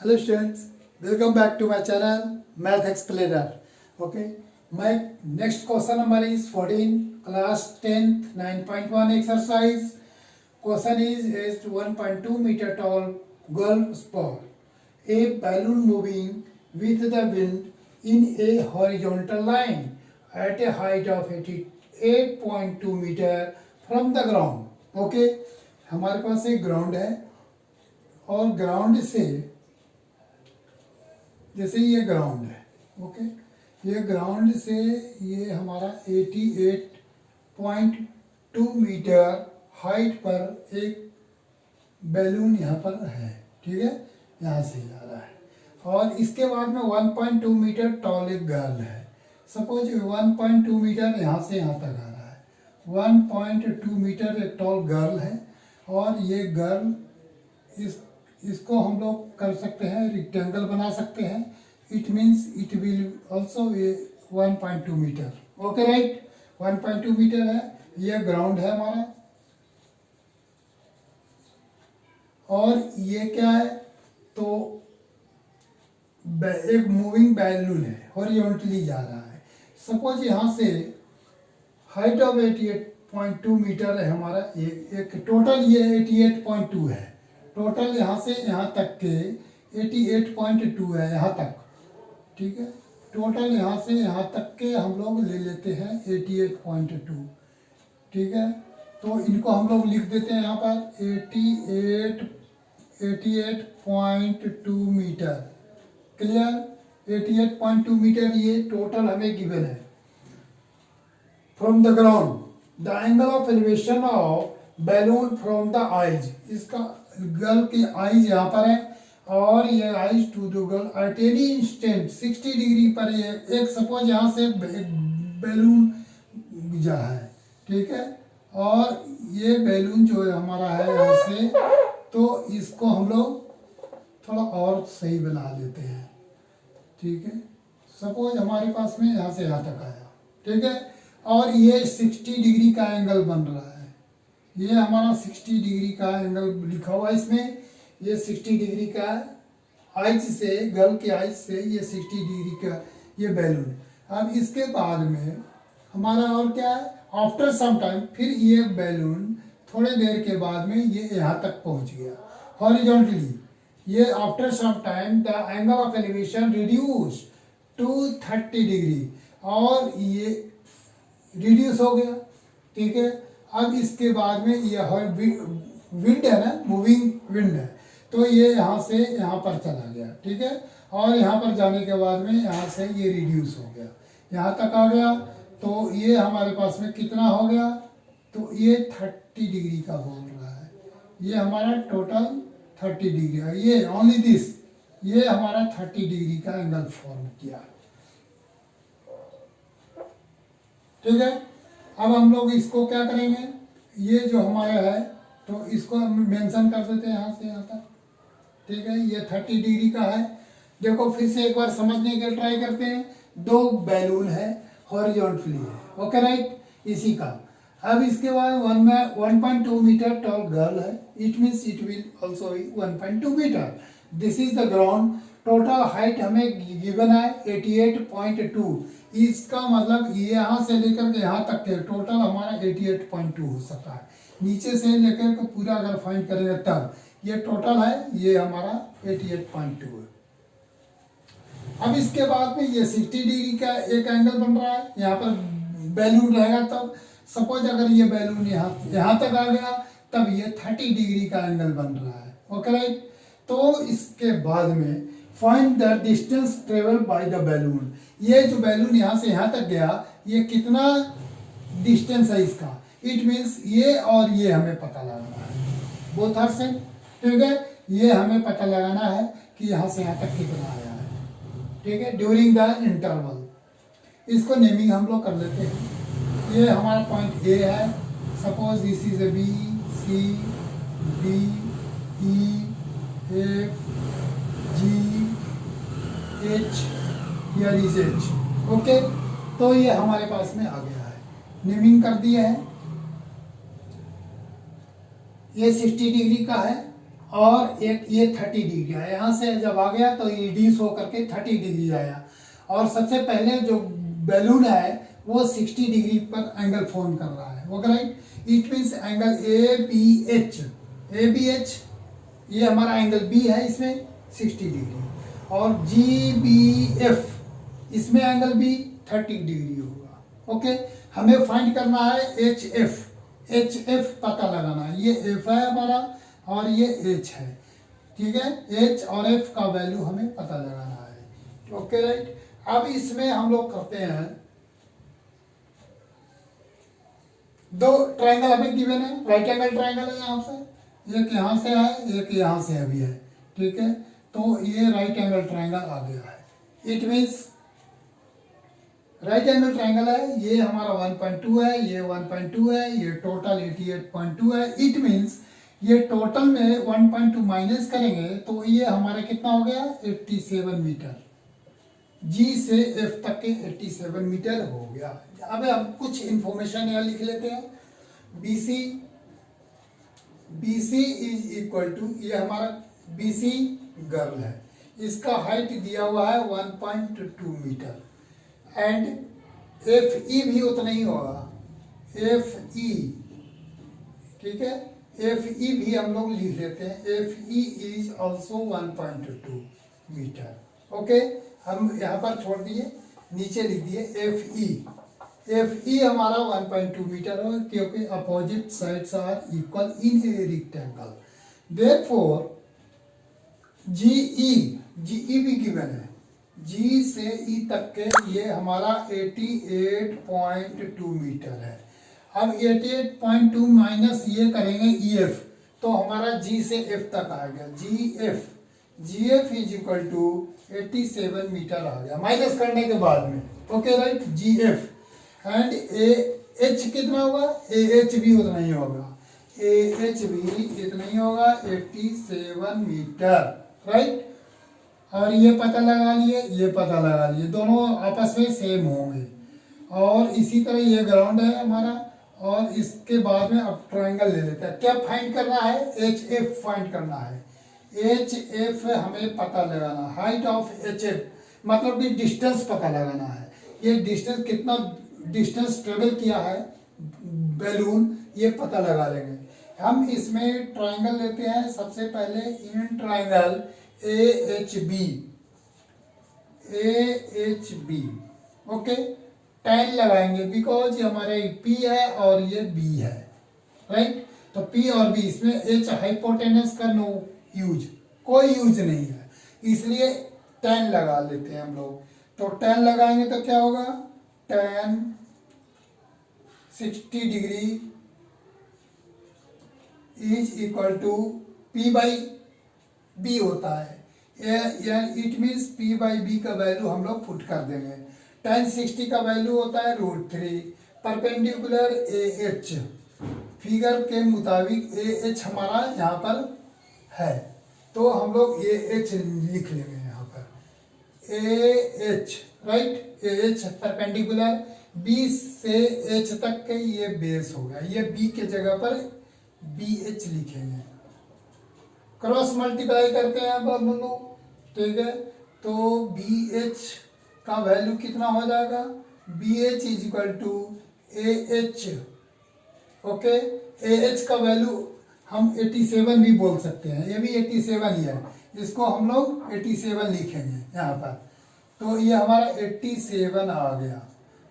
Hello students, welcome back to my channel Math Explainer. Okay, my next question number is 14, class 10th, 9.1 exercise. Question is 1.2 meter tall girl spot. A balloon moving with the wind in a horizontal line at a height of 88.2 meter from the ground. Okay, हमारे पास एक ground है और ground से जैसे ये ground है, okay, ये ground से ये हमारा 88.2 मीटर हाइट पर एक बैलून यहाँ पर है, ठीक है, यहाँ से जा रहा है। और इसके बाद में 1.2 मीटर टॉल एक गर्ल है। सपोज 1.2 मीटर यहाँ से यहाँ तक आ रहा है, 1.2 मीटर एक टॉल गर्ल है और ये गर्ल इसको हम लोग कर सकते हैं, रेक्टेंगल बना सकते हैं। It means it will also 1.2 metre. Okay right, 1.2 metre है, ये ग्राउंड है हमारा। और ये क्या है, तो एक मूविंग बैलून है, हॉरिजॉन्टली जा रहा है। सपोज यहाँ से हाइट ऑफ 88.2 मीटर है हमारा, एक टोटल ये 88.2 है। टोटल यहाँ से यहाँ तक के 88.2 है, यहाँ तक, ठीक है। टोटल यहाँ से यहाँ तक के हम लोग ले लेते हैं 88.2, ठीक है। तो इनको हम लोग लिख देते हैं यहाँ पर 88.2 मीटर। क्लियर, 88.2 मीटर ये टोटल हमें गिवन है। From the ground the angle of elevation of balloon from the eyes, इसका गर्ल की आइज यहाँ पर है और ये eyes to the girl at any instant 60 degree पर ये एक सपोज यहाँ से बैलून जा है, ठीक है। और ये बैलून जो है हमारा है यहाँ से, तो इसको हम लोग थोड़ा और सही बना लेते हैं, ठीक है। सपोज हमारे पास में यहाँ से यहाँ तक आया, ठीक है। और ये 60 डिग्री का एंगल बन रहा है, ये हमारा 60 डिग्री का एंगल लिखा हुआ है इसमें। ये 60 डिग्री का आइज से, गर्ल के आइज से ये 60 डिग्री का ये बैलून। अब इसके बाद में हमारा और क्या है, आफ्टर सम टाइम फिर ये बैलून थोड़े देर के बाद में ये यहाँ तक पहुँच गया हॉरिजॉन्टली। ये after some time the angle of elevation reduce to 30 degree, और ये रिड्यूस हो गया, ठीक है। अब इसके बाद में ये विंड है ना, मूविंग विंड है, तो ये यहाँ से यहाँ पर चला गया, ठीक है। और यहाँ पर जाने के बाद में यहाँ से ये रिड्यूस हो गया, यहाँ तक आ गया। तो ये हमारे पास में कितना हो गया, तो ये 30 डिग्री का बोल रहा है। ये हमारा टोटल 30 डिग्री है। ये ओनली दिस, ये हमारा 30 डिग्री का एंगल फॉर्म किया, ठीक है। अब हम लोग इसको क्या करेंगे, ये जो हमारा है तो इसको हम मेंशन कर देते हैं यहाँ से यहाँ तक, ठीक है। ये 30 डिग्री का है। देखो फिर से एक बार समझने के ट्राई करते हैं। दो बैलून है, हॉरिजॉन्टली है, ओके राइट, इसी का। अब इसके बाद 1.2 मीटर टॉल गर्ल है, it means it will also 1.2 metre. This is the ground. Total height हमें गिवन है 88.2। इसका मतलब ये यहाँ से लेकर के यहाँ तक के टोटल हमारा 88.2 हो सकता है। नीचे से लेकर के पूरा अगर फाइंड करेंगे तब ये टोटल है, ये हमारा 88.2 है। अब इसके बाद में ये 60 डिग्री का एक एंगल बन रहा है, यहाँ पर बैलून रहेगा। तब सपोज अगर ये बैलून यहाँ तक आ गया, तब ये 30 डिग्री का एंगल बन रहा है, ओके राइट। तो इसके बाद में find the distance travel by the balloon. ये जो बैलून यहाँ से यहाँ तक गया, ये कितना डिस्टेंस है इसका। इट मीन्स ये और ये हमें पता लगाना है, बोथ आर सेम, ठीक है। ये हमें पता लगाना है कि यहाँ से यहाँ तक कितना आया है, ठीक है, ड्यूरिंग द इंटरवल। इसको नेमिंग हम लोग कर लेते हैं। ये हमारा पॉइंट ए है। Suppose this is A B, C, D, E, F, G, H, here is H, okay. तो ये हमारे पास में आ गया है, नेमिंग कर दिया है। ये 60 डिग्री का है और एक ये 30 डिग्री आया, यहाँ से जब आ गया तो रिड्यूस होकर के 30 डिग्री आया, और सबसे पहले जो बैलून है वो 60 डिग्री पर एंगल फॉर्म कर रहा है, okay right. It means angle A B H ये हमारा एंगल बी है, इसमें 60 डिग्री, और जी बी एफ इसमें एंगल बी 30 डिग्री होगा, ओके। हमें फाइंड करना है एच एफ पता लगाना है, ये एफ है हमारा और ये एच है, ठीक है। एच और एफ का वैल्यू हमें पता लगाना है, ओके राइट। अब इसमें हम लोग करते हैं, दो ट्रायंगल हमें गिवन है, राइट एंगल ट्रायंगल है, यहाँ से एक यहाँ से है, एक यहाँ से अभी है, ठीक है। तो ये राइट एंगल ट्रायंगल आ गया है। It means right angle triangle है, ये हमारा 1.2 है, ये 1.2 है, ये टोटल 88.2 है। इट मीन्स ये टोटल में 1.2 माइनस करेंगे तो ये हमारा कितना हो गया, 87 मीटर। जी से एफ तक के 87 मीटर हो गया। अब हम कुछ इंफॉर्मेशन यहाँ लिख लेते हैं। BC इज इक्वल टू, ये हमारा BC गर्ल है, इसका हाइट दिया हुआ है 1.2 मीटर, एंड FE भी उतना ही होगा, FE, ठीक है। FE भी हम लोग लिख लेते हैं, FE is also 1.2 metre, okay. हम यहाँ पर छोड़ दिए, नीचे लिख दिए FE हमारा 1.2 मीटर है, क्योंकि opposite sides are equal in a rectangle. Therefore GE भी गिवन है, G से E तक के ये हमारा 88.2 मीटर है। अब 88.2 माइनस ये करेंगे EF, तो हमारा G से F तक आ गया, GF is equal to 87 metre आ गया, माइनस करने के बाद में, okay right. GF and AH कितना होगा, AH भी उतना ही होगा, AH भी इतना ही होगा, 87 मीटर, राइट। और ये पता लगा लिए, ये पता लगा लिए, दोनों आपस में सेम होंगे। और इसी तरह ये ग्राउंड है हमारा, और इसके बाद में अब ट्रायंगल ले लेते हैं। क्या फाइंड करना है, HF फाइंड करना है। HF हमें पता लगाना, हाइट ऑफ HF मतलब कि डिस्टेंस पता लगाना है। ये डिस्टेंस कितना डिस्टेंस ट्रेवल किया है बैलून, ये पता लगा लेंगे हम। इसमें ट्रायंगल लेते हैं, सबसे पहले in triangle AHB, okay. tan लगाएंगे, बिकॉज ये हमारे P है और ये B है, राइट। तो P और B, इसमें H हाइपोटेनस का कोई यूज नहीं है, इसलिए tan लगा लेते हैं हम लोग। तो tan लगाएंगे तो क्या होगा, tan 60 degree is equal to P/B होता है। इट मीन्स P/B का वैल्यू हम लोग पुट कर देंगे। tan 60 का वैल्यू होता है √3, परपेंडिकुलर AH, फिगर के मुताबिक AH हमारा यहाँ पर है, तो हम लोग AH लिख लेंगे यहाँ पर, AH, right. AH perpendicular B से H तक के ये बेस हो गया, ये B के जगह पर BH लिखेंगे। क्रॉस मल्टीप्लाई करते हैं अब हम लोग, ठीक है। तो BH का वैल्यू कितना हो जाएगा, BH is equal to AH, okay. AH का वैल्यू हम 87 भी बोल सकते हैं, ये भी 87 ही है, इसको हम लोग 87 लिखेंगे यहाँ पर। तो ये हमारा 87 आ गया,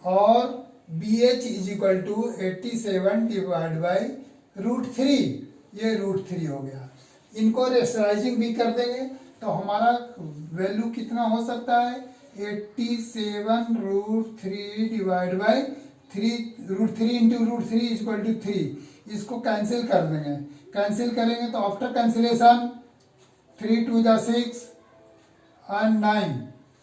और BH is equal to 87 divide by √3, ये √3 हो गया। इनको रेशनलाइजिंग भी कर देंगे तो हमारा वैल्यू कितना हो सकता है, 87 √3 divide by 3, √3 into √3 is equal to 3। इसको कैंसिल कर देंगे, कैंसिल करेंगे तो आफ्टर कैंसिलेशन 3 2 जा 6 और 9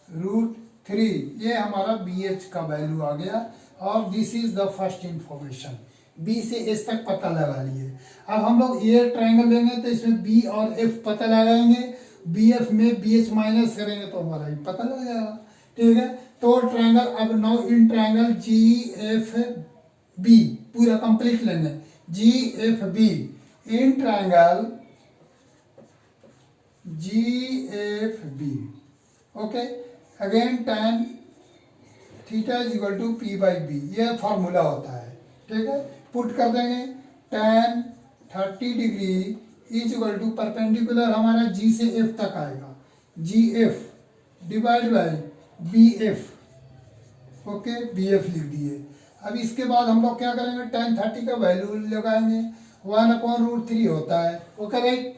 √3, ये हमारा BH का वैल्यू आ गया। और this is the first information, B से S तक पता लगा लिए। अब हम लोग ये ट्रायंगल लेंगे तो इसमें B और F पता लगाएंगे, BF में BH माइनस करेंगे तो हमारा भी पता लग जाएगा, ठीक है। तो ट्रायंगल, अब नाउ इन ट्रायंगल GFB पूरा कंप्लीट लेंगे, GFB in triangle GFB। Okay, again tan theta is equal to P/B, ये फॉर्मूला होता है। ठीक है, पुट कर देंगे tan 30 degree is equal to perpendicular हमारा G से F तक आएगा, GF divide by BF। Okay, BF लिख दिए। अब इसके बाद हम लोग क्या करेंगे, tan 30 का वैल्यू लगाएंगे, 1/√3 होता है। Okay right.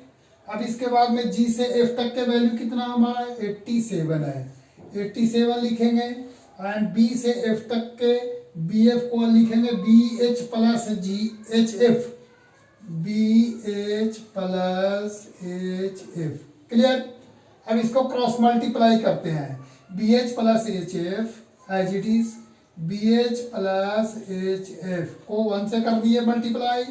अब इसके बाद में G से F तक के वैल्यू कितना हमारा 87 है, 87 लिखेंगे। एंड B से F तक के BF को लिखेंगे BH plus HF, BH plus HF। Clear. अब इसको क्रॉस मल्टीप्लाई करते हैं, BH plus HF as it is, BH plus HF को 1 से कर दिए मल्टीप्लाई,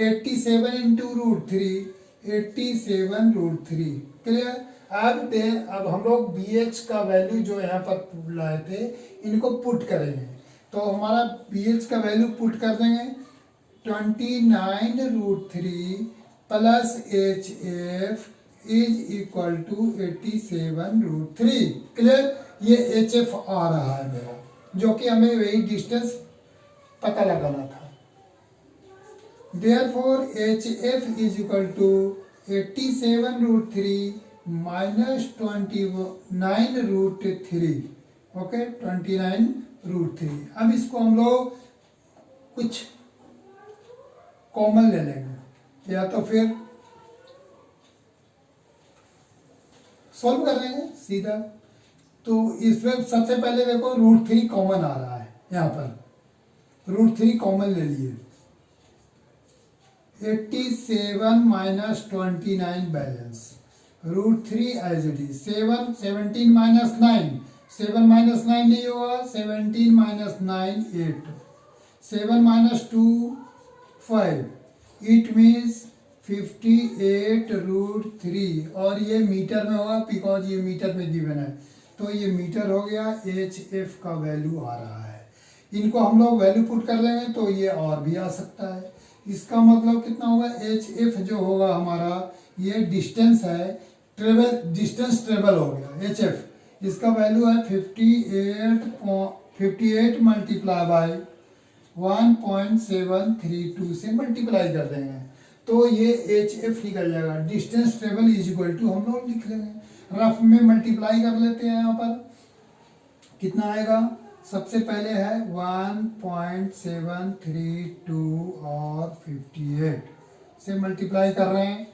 87 इंटू √3, 87√3। क्लियर। अब हम लोग BH का वैल्यू जो यहाँ पर लाए थे इनको पुट करेंगे, तो हमारा BH का वैल्यू पुट कर देंगे 29√3 plus HF is equal to 87√3। Clear. ये HF आ रहा है मेरा, जो कि हमें वही डिस्टेंस पता लगाना था। Therefore HF is equal to 87√3 minus 29√3। Okay, 29√3। अब इसको हम लोग कुछ कॉमन ले लेंगे, या तो फिर सॉल्व कर लेंगे सीधा। तो इसमें सबसे पहले देखो √3 कॉमन आ रहा है, यहाँ पर √3 कॉमन ले लिए, 87 minus 29 balance, √3 as it is, 17 minus 9, 7 minus 9 नहीं होगा, 17 माइनस 9 8, 7 माइनस 2 5, इट मीन्स 58√3। और ये मीटर में होगा बिकॉज ये मीटर में गिवन है, तो ये मीटर हो गया। HF का वैल्यू आ रहा है, इनको हम लोग वैल्यू पुट कर देंगे तो ये और भी आ सकता है। इसका मतलब कितना होगा, HF जो होगा हमारा, ये डिस्टेंस है, ट्रेवल डिस्टेंस ट्रेवल हो गया HF। इसका वैल्यू है 58 मल्टीप्लाई बाई 1.732 से मल्टीप्लाई कर देंगे तो ये HF निकल जाएगा। Distance travel is equal to हम लोग लिख लेंगे, रफ में मल्टीप्लाई कर लेते हैं। यहाँ पर कितना आएगा, सबसे पहले है 1.732 और 58 से मल्टीप्लाई कर रहे हैं।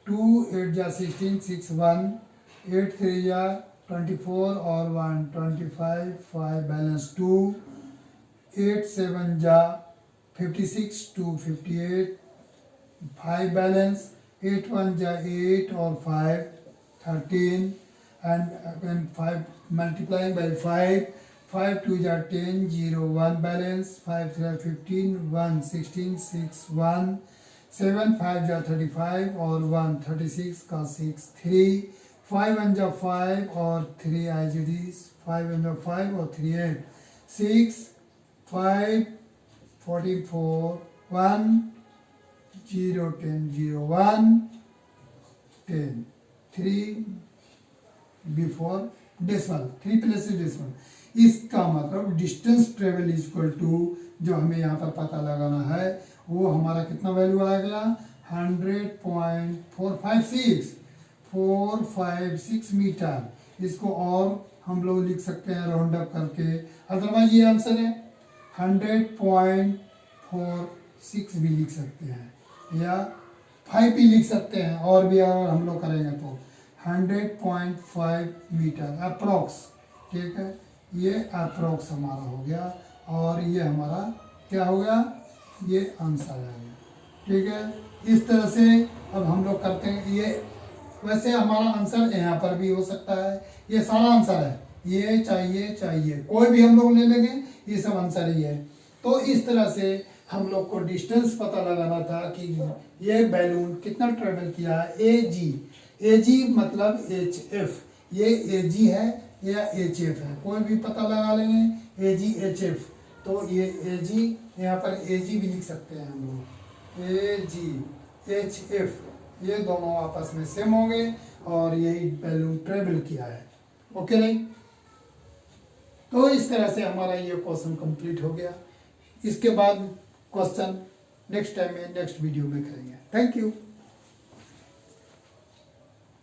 2 8 जा 16, 6 1, 8 3 जा 24 और 1 25, 5 बैलेंस 2, 8 7 जा 56, 2 58, 5 बैलेंस, 8 1 जा 8 और 5 13, and 5 multiplying by 5, 5 2 जा 10, 0 1 बैलेंस, 5 3 15, 1 16, 6 1, 7 5 जा 35 और 1 36 का 6 3, 5 1 जा 5 और 3 एज इट इज, 5 1 जा 5 और 3 8, 6 5 14 4 1 0 10 0 1 10 3 बिफोर डेसिमल, 3 प्लेसेस डेसिमल। इसका मतलब distance travel is equal to, जो हमें यहाँ पर पता लगाना है, वो हमारा कितना वैल्यू आ गया, 100.456 मीटर। इसको और हम लोग लिख सकते हैं राउंड अप करके, अदरवाइज ये आंसर है 100.46 भी लिख सकते हैं, या 5 भी लिख सकते हैं, और भी अगर हम लोग करेंगे तो 100.5 मीटर अप्रोक्स। ठीक है, ये अप्रोक्स हमारा हो गया, और ये हमारा क्या हो गया, ये आंसर आ गया। ठीक है, इस तरह से अब हम लोग करते हैं। ये वैसे हमारा आंसर यहाँ पर भी हो सकता है, ये सारा आंसर है, ये चाहिए कोई भी हम लोग ले लेंगे, ये सब आंसर ही है। तो इस तरह से हम लोग को डिस्टेंस पता लगाना था कि ये बैलून कितना ट्रेवल किया है। AG मतलब HF, ये AG है या HF है, कोई भी पता लगा लेंगे, AG HF। तो ये AG, यहाँ पर AG भी लिख सकते हैं हम लोग, AG HF, ये दोनों आपस में सेम होंगे, और यही बैलून ट्रेवल किया है। ओके नहीं? तो इस तरह से हमारा ये क्वेश्चन कंप्लीट हो गया। इसके बाद क्वेश्चन नेक्स्ट टाइम में नेक्स्ट वीडियो में करेंगे। Thank you.